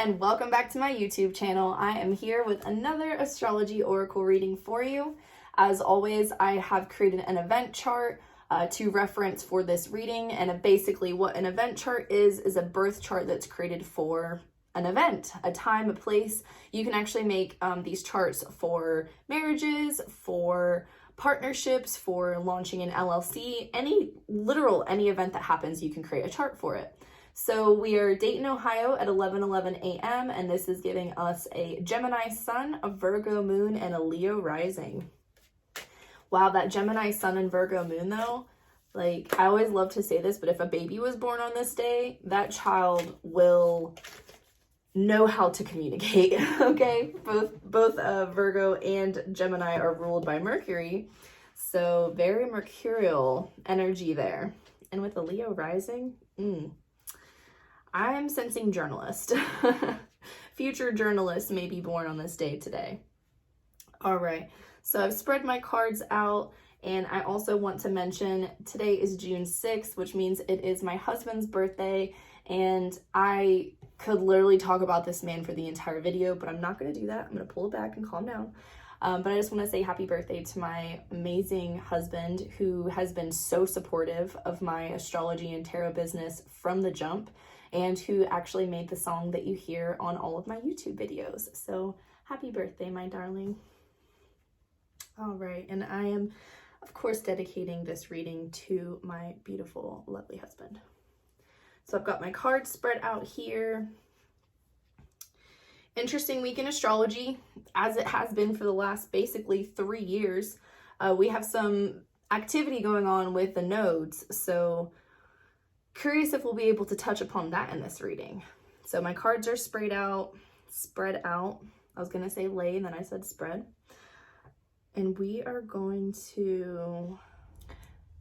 and welcome back to my YouTube channel. I am here with another astrology oracle reading for you. As always, I have created an event chart to reference for this reading, and basically what an event chart is a birth chart that's created for an event, a time, a place. You can actually make these charts for marriages, for partnerships, for launching an LLC, any event that happens, you can create a chart for it. So we are Dayton, Ohio at 11:11 a.m. and this is giving us a Gemini sun, a Virgo moon, and a Leo rising. Wow, that Gemini sun and Virgo moon though, like I always love to say this, but if a baby was born on this day, that child will know how to communicate, okay? Both Virgo and Gemini are ruled by Mercury, so very mercurial energy there. And with the Leo rising, I'm sensing journalist. Future journalists may be born on this day today. All right, so I've spread my cards out, and I also want to mention today is June 6th, which means it is my husband's birthday, and I could literally talk about this man for the entire video, but I'm not going to do that. I'm going to pull it back and calm down. But I just want to say happy birthday to my amazing husband, who has been so supportive of my astrology and tarot business from the jump, and who actually made the song that you hear on all of my YouTube videos. So happy birthday, my darling. All right, and I am, of course, dedicating this reading to my beautiful, lovely husband. So I've got my cards spread out here. Interesting week in astrology, as it has been for the last basically 3 years. We have some activity going on with the nodes, so curious if we'll be able to touch upon that in this reading. So my cards are spread out. I was going to say lay, and then I said spread. And we are going to,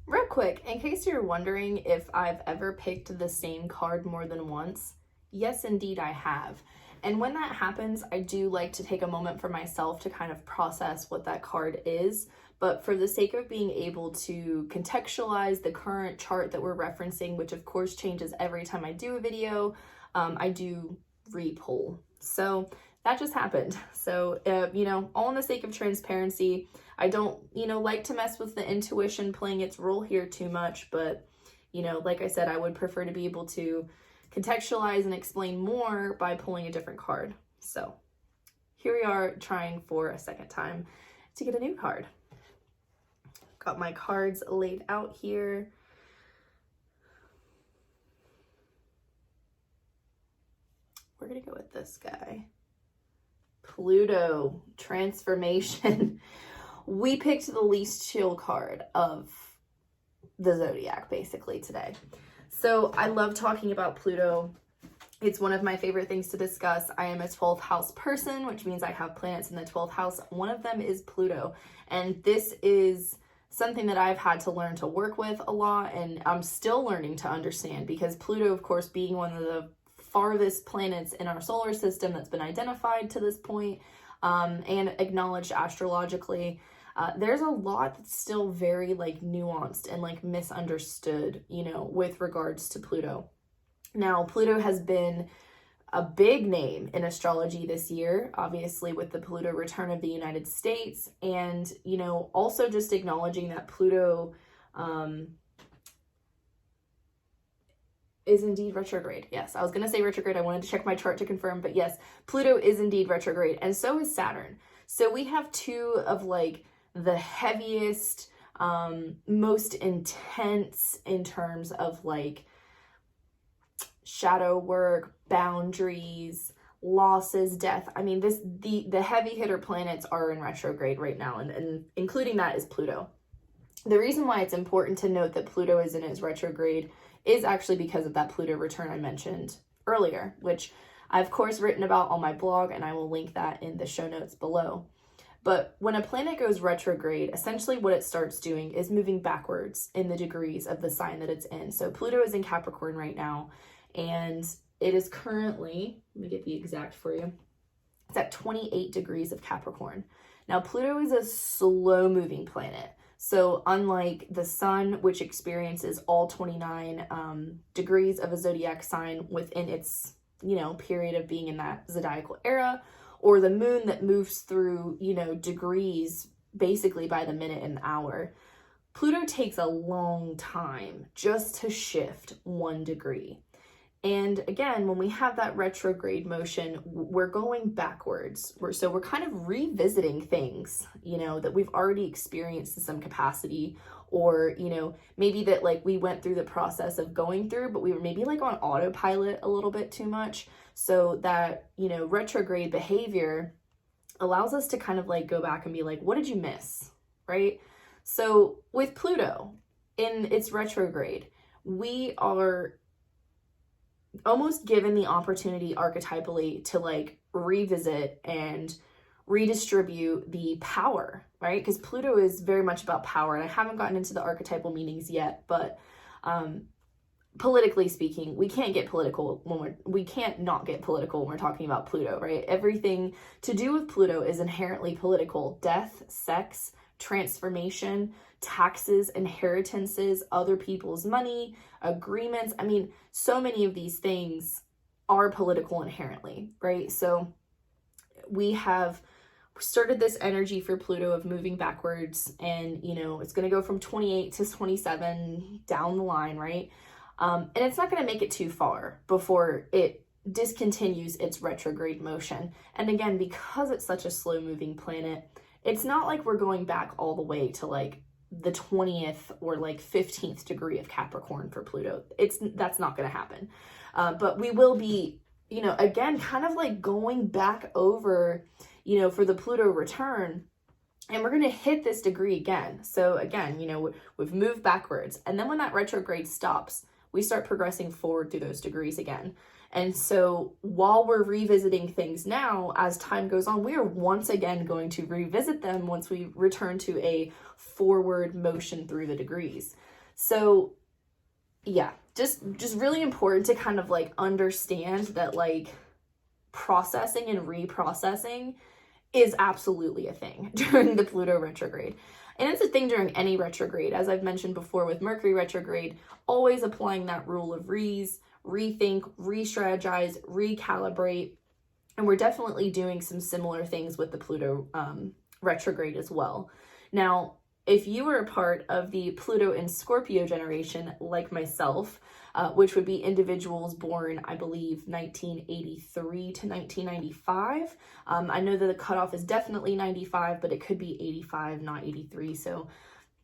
real quick, in case you're wondering if I've ever picked the same card more than once, yes, indeed I have. And when that happens, I do like to take a moment for myself to kind of process what that card is. But for the sake of being able to contextualize the current chart that we're referencing, which of course changes every time I do a video, I do re-pull. So that just happened. So, all in the sake of transparency, I don't, like to mess with the intuition playing its role here too much. But, like I said, I would prefer to be able to contextualize and explain more by pulling a different card. So here we are trying for a second time to get a new card. Got my cards laid out here. We're gonna go with this guy. Pluto, transformation. We picked the least chill card of the zodiac basically today. So I love talking about Pluto. It's one of my favorite things to discuss. I am a 12th house person, which means I have planets in the 12th house. One of them is Pluto, and this is something that I've had to learn to work with a lot, and I'm still learning to understand, because Pluto, of course, being one of the farthest planets in our solar system that's been identified to this point, and acknowledged astrologically, there's a lot that's still very nuanced and misunderstood, with regards to Pluto. Now, Pluto has been a big name in astrology this year, obviously with the Pluto return of the United States, and, also just acknowledging that Pluto is indeed retrograde. Yes, I was going to say retrograde. I wanted to check my chart to confirm, but yes, Pluto is indeed retrograde, and so is Saturn. So we have two of the heaviest, most intense in terms of shadow work, boundaries, losses, death. I mean, the heavy hitter planets are in retrograde right now, and including that is Pluto. The reason why it's important to note that Pluto is in its retrograde is actually because of that Pluto return I mentioned earlier, which I've of course written about on my blog, and I will link that in the show notes below. But when a planet goes retrograde, essentially what it starts doing is moving backwards in the degrees of the sign that it's in. So Pluto is in Capricorn right now, and it is currently, let me get the exact for you, it's at 28 degrees of Capricorn. Now, Pluto is a slow-moving planet. So unlike the sun, which experiences all 29 degrees of a zodiac sign within its period of being in that zodiacal era, or the moon that moves through, degrees basically by the minute and hour. Pluto takes a long time just to shift 1 degree. And again, when we have that retrograde motion, we're going backwards. We're kind of revisiting things, that we've already experienced in some capacity, or, maybe that like we went through the process of going through, but we were maybe like on autopilot a little bit too much. So that, retrograde behavior allows us to kind of like go back and be like, what did you miss? Right? So with Pluto in its retrograde, we are almost given the opportunity archetypally to like revisit and redistribute the power, right? Because Pluto is very much about power, and I haven't gotten into the archetypal meanings yet, but politically speaking, we can't get political we can't not get political when we're talking about Pluto, right? Everything to do with Pluto is inherently political. Death, sex, transformation, taxes, inheritances, other people's money, agreements. I mean, so many of these things are political inherently, right? So we have started this energy for Pluto of moving backwards, and it's going to go from 28 to 27 down the line, right? And it's not going to make it too far before it discontinues its retrograde motion. And again, because it's such a slow moving planet, it's not like we're going back all the way to like the 20th or like 15th degree of Capricorn for Pluto. That's not going to happen. But we will be, again, kind of like going back over, for the Pluto return, and we're going to hit this degree again. So again, we've moved backwards. And then when that retrograde stops, we start progressing forward through those degrees again. And so while we're revisiting things now, as time goes on, we are once again going to revisit them once we return to a forward motion through the degrees. So yeah, just really important to kind of like understand that like processing and reprocessing is absolutely a thing during the Pluto retrograde. And it's a thing during any retrograde, as I've mentioned before with Mercury retrograde, always applying that rule of rethink, re-strategize, recalibrate. And we're definitely doing some similar things with the Pluto retrograde as well. Now, if you were a part of the Pluto and Scorpio generation, like myself, which would be individuals born, I believe, 1983 to 1995. I know that the cutoff is definitely 95, but it could be 85, not 83. So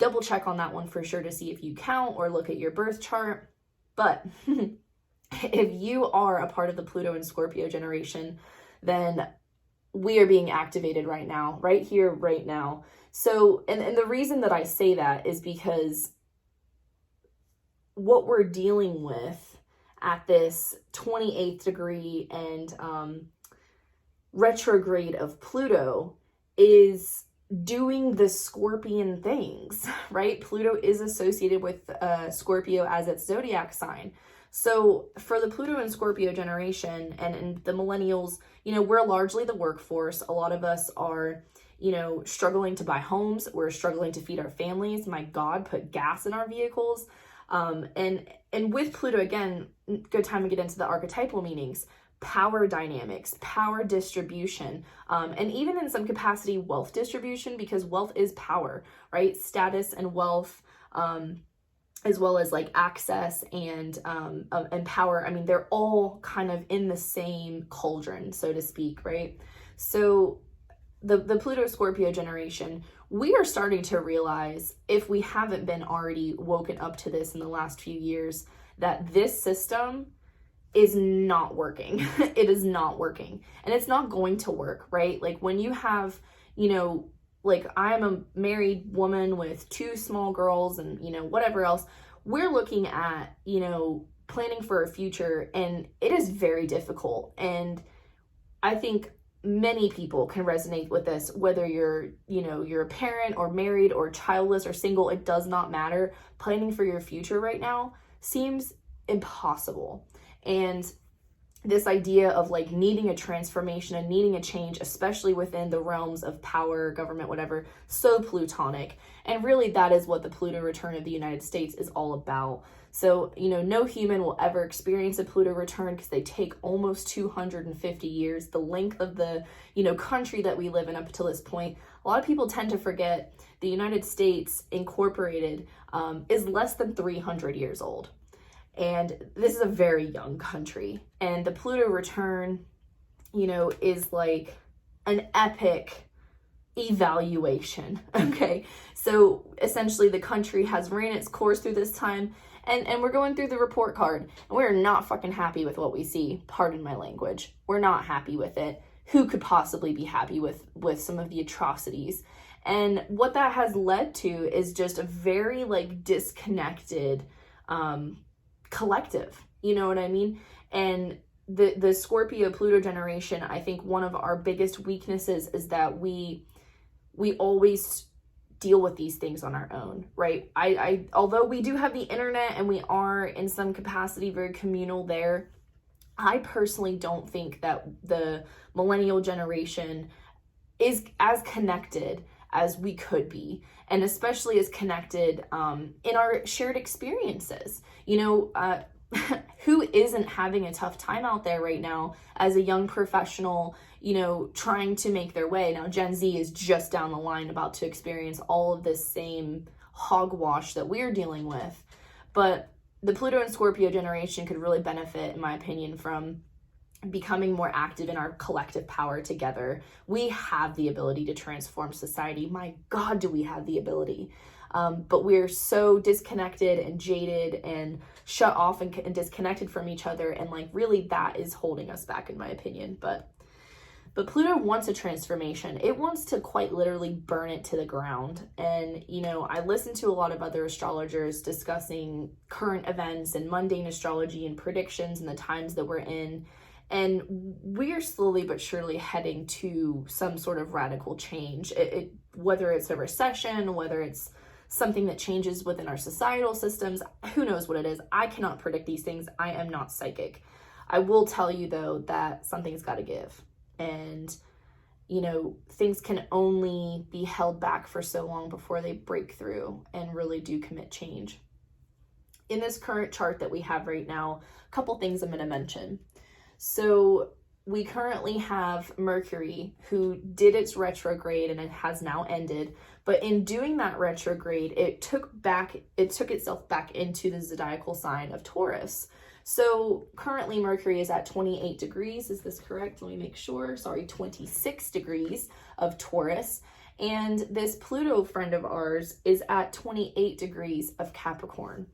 double check on that one for sure to see if you count, or look at your birth chart. But if you are a part of the Pluto and Scorpio generation, then we are being activated right now, right here, right now. So, and the reason that I say that is because what we're dealing with at this 28th degree and retrograde of Pluto is doing the Scorpion things, right? Pluto is associated with Scorpio as its zodiac sign. So for the Pluto and Scorpio generation and the millennials, we're largely the workforce. A lot of us are, struggling to buy homes. We're struggling to feed our families. My God, put gas in our vehicles. And with Pluto, again, good time to get into the archetypal meanings, power dynamics, power distribution, and even in some capacity, wealth distribution, because wealth is power, right? Status and wealth, as well as like access and power. I mean, they're all kind of in the same cauldron, so to speak, right? So the Pluto Scorpio generation, we are starting to realize, if we haven't been already woken up to this in the last few years, that this system is not working. It is not working. And it's not going to work, right? Like when you have, like I'm a married woman with 2 small girls and, whatever else, we're looking at, planning for a future, and it is very difficult. And I think many people can resonate with this, whether you're a parent or married or childless or single, it does not matter. Planning for your future right now seems impossible. And this idea of like needing a transformation and needing a change, especially within the realms of power, government, whatever, so Plutonic. And really that is what the Pluto return of the United States is all about. So, you know, no human will ever experience a Pluto return because they take almost 250 years, the length of the, you know, country that we live in up until this point. A lot of people tend to forget the United States Incorporated is less than 300 years old. And this is a very young country. And the Pluto return, you know, is like an epic evaluation. Okay. So essentially the country has ran its course through this time, and we're going through the report card, and we're not fucking happy with what we see. Pardon my language. We're not happy with it. Who could possibly be happy with some of the atrocities? And what that has led to is just a very like disconnected, collective, you know what I mean? And the Scorpio Pluto generation, I think one of our biggest weaknesses is that we always deal with these things on our own, right? I although we do have the internet and we are in some capacity very communal there, I personally don't think that the millennial generation is as connected as we could be, and especially as connected in our shared experiences. You know, who isn't having a tough time out there right now as a young professional, you know, trying to make their way? Now, Gen Z is just down the line about to experience all of this same hogwash that we're dealing with. But the Pluto and Scorpio generation could really benefit, in my opinion, from becoming more active in our collective power together. We have the ability to transform society. My God, do we have the ability. But we're so disconnected and jaded and shut off and disconnected from each other. And like, really that is holding us back, in my opinion. But Pluto wants a transformation. It wants to quite literally burn it to the ground. And, you know, I listened to a lot of other astrologers discussing current events and mundane astrology and predictions and the times that we're in. And we are slowly but surely heading to some sort of radical change. Whether it's a recession, whether it's something that changes within our societal systems, who knows what it is. I cannot predict these things. I am not psychic. I will tell you, though, that something's got to give. And, you know, things can only be held back for so long before they break through and really do commit change. In this current chart that we have right now, a couple things I'm going to mention. So we currently have Mercury, who did its retrograde and it has now ended. But in doing that retrograde, it took itself back into the zodiacal sign of Taurus. So currently Mercury is at 28 degrees. Is this correct? Let me make sure. Sorry, 26 degrees of Taurus. And this Pluto friend of ours is at 28 degrees of Capricorn.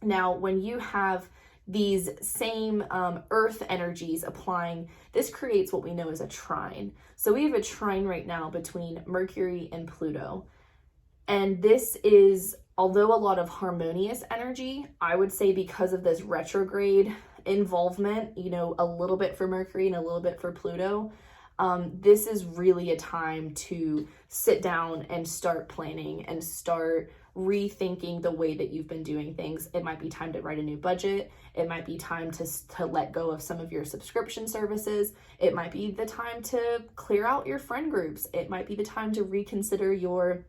Now, when you have these same earth energies applying, this creates what we know as a trine. So we have a trine right now between Mercury and Pluto. And this is, although a lot of harmonious energy, I would say because of this retrograde involvement, you know, a little bit for Mercury and a little bit for Pluto, this is really a time to sit down and start planning and start rethinking the way that you've been doing things. It might be time to write a new budget. It might be time to let go of some of your subscription services. It might be the time to clear out your friend groups. It might be the time to reconsider your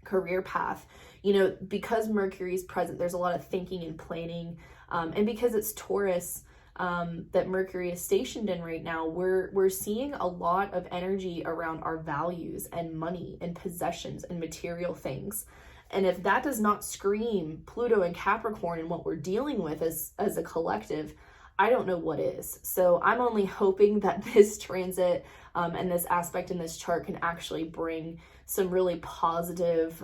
career path. You know, because Mercury is present, there's a lot of thinking and planning. And because it's Taurus that Mercury is stationed in right now, we're seeing a lot of energy around our values and money and possessions and material things. And if that does not scream Pluto and Capricorn and what we're dealing with as a collective, I don't know what is. So I'm only hoping that this transit and this aspect in this chart can actually bring some really positive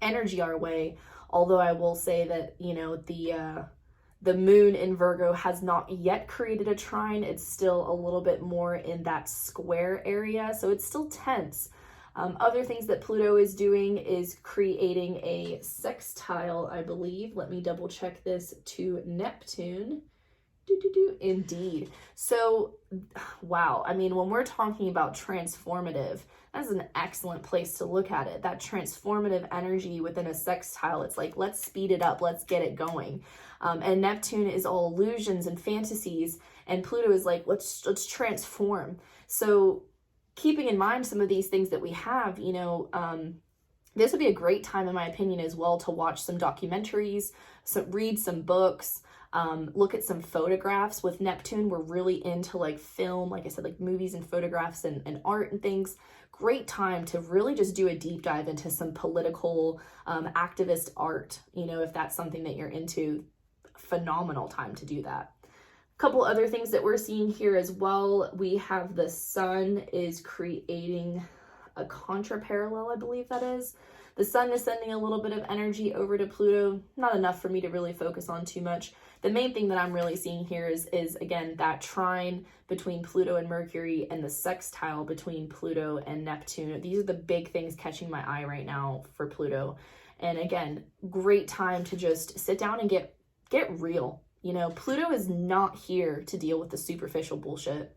energy our way. Although I will say that, you know, the moon in Virgo has not yet created a trine. It's still a little bit more in that square area. So it's still tense. Other things that Pluto is doing is creating a sextile, I believe. Let me double check this, to Neptune. Indeed. So, wow. I mean, when we're talking about transformative, that's an excellent place to look at it. That transformative energy within a sextile, it's like, let's speed it up, let's get it going. And Neptune is all illusions and fantasies, and Pluto is like, let's transform. So keeping in mind some of these things that we have, you know, this would be a great time, in my opinion, as well, to watch some documentaries, read some books, look at some photographs. With Neptune, we're really into like film, like I said, like movies and photographs and art and things. Great time to really just do a deep dive into some political activist art, you know, if that's something that you're into. Phenomenal time to do that. A couple other things that we're seeing here as well. We have the sun is creating a contra-parallel, I believe that is. The sun is sending a little bit of energy over to Pluto. Not enough for me to really focus on too much. The main thing that I'm really seeing here is again, that trine between Pluto and Mercury and the sextile between Pluto and Neptune. These are the big things catching my eye right now for Pluto. And again, great time to just sit down and get real. You know, Pluto is not here to deal with the superficial bullshit.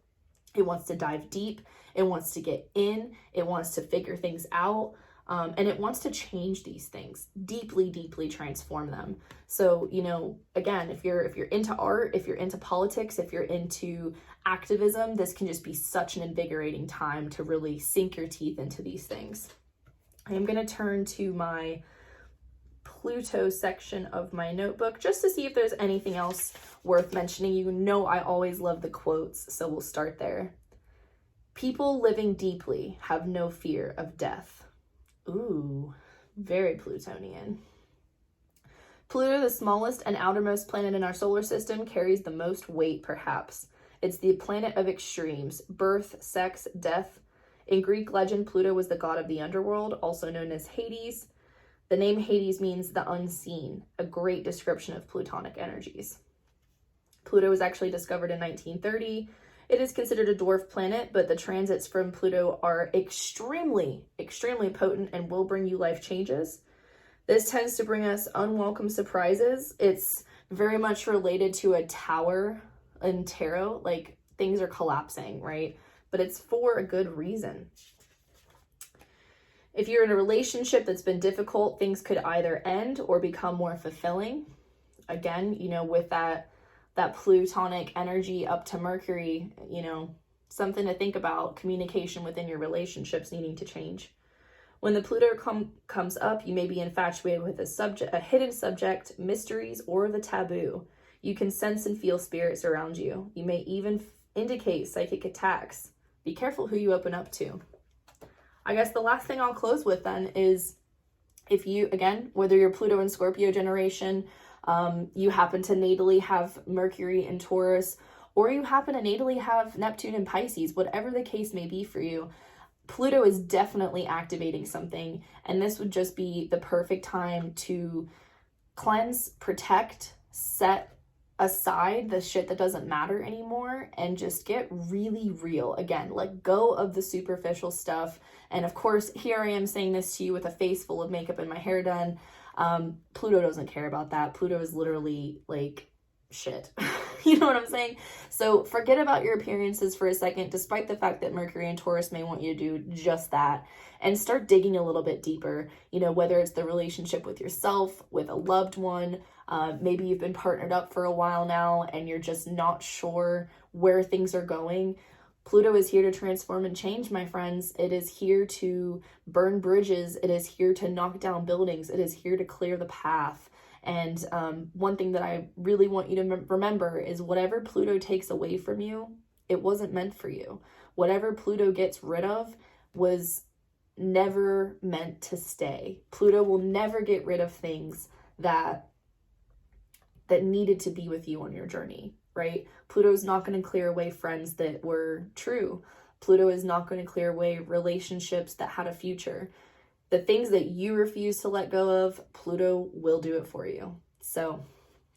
It wants to dive deep. It wants to get in. It wants to figure things out. And it wants to change these things, deeply, deeply transform them. So, you know, again, if you're into art, if you're into politics, if you're into activism, this can just be such an invigorating time to really sink your teeth into these things. I am going to turn to my Pluto section of my notebook just to see if there's anything else worth mentioning. You know, I always love the quotes, so we'll start there. People living deeply have no fear of death. Ooh, very Plutonian. Pluto, the smallest and outermost planet in our solar system, carries the most weight, perhaps. It's the planet of extremes, birth, sex, death. In Greek legend, Pluto was the god of the underworld, also known as Hades. The name Hades means the unseen, a great description of Plutonic energies. Pluto was actually discovered in 1930. It is considered a dwarf planet, but the transits from Pluto are extremely, extremely potent and will bring you life changes. This tends to bring us unwelcome surprises. It's very much related to a tower in tarot, like things are collapsing, right? But it's for a good reason. If you're in a relationship that's been difficult, things could either end or become more fulfilling. Again, you know, with that Plutonic energy up to Mercury, you know, something to think about, communication within your relationships needing to change. When the Pluto comes up, you may be infatuated with a hidden subject, mysteries, or the taboo. You can sense and feel spirits around you. You may even indicate psychic attacks. Be careful who you open up to. I guess the last thing I'll close with then is, if you, again, whether you're Pluto and Scorpio generation, you happen to natally have Mercury in Taurus, or you happen to natally have Neptune in Pisces, whatever the case may be for you, Pluto is definitely activating something, and this would just be the perfect time to cleanse, protect, set aside the shit that doesn't matter anymore and just get really real. Again, let go of the superficial stuff. And of course, here I am saying this to you with a face full of makeup and my hair done. Pluto doesn't care about that. Pluto is literally like shit. You know what I'm saying? So forget about your appearances for a second, despite the fact that Mercury and Taurus may want you to do just that, and start digging a little bit deeper. You know, whether it's the relationship with yourself, with a loved one, maybe you've been partnered up for a while now and you're just not sure where things are going. Pluto is here to transform and change, my friends. It is here to burn bridges. It is here to knock down buildings. It is here to clear the path. And one thing that I really want you to remember is whatever Pluto takes away from you, it wasn't meant for you. Whatever Pluto gets rid of was never meant to stay. Pluto will never get rid of things that needed to be with you on your journey, right? Pluto is not going to clear away friends that were true. Pluto is not going to clear away relationships that had a future. The things that you refuse to let go of, Pluto will do it for you. So,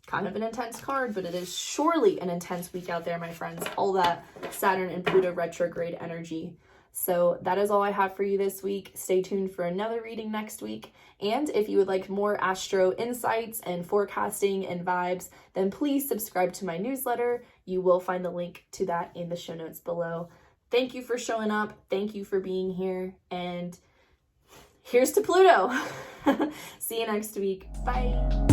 kind of an intense card, but it is surely an intense week out there, my friends. All that Saturn and Pluto retrograde energy. So that is all I have for you this week. Stay tuned for another reading next week. And if you would like more astro insights and forecasting and vibes, then please subscribe to my newsletter. You will find the link to that in the show notes below. Thank you for showing up. Thank you for being here. And here's to Pluto. See you next week. Bye.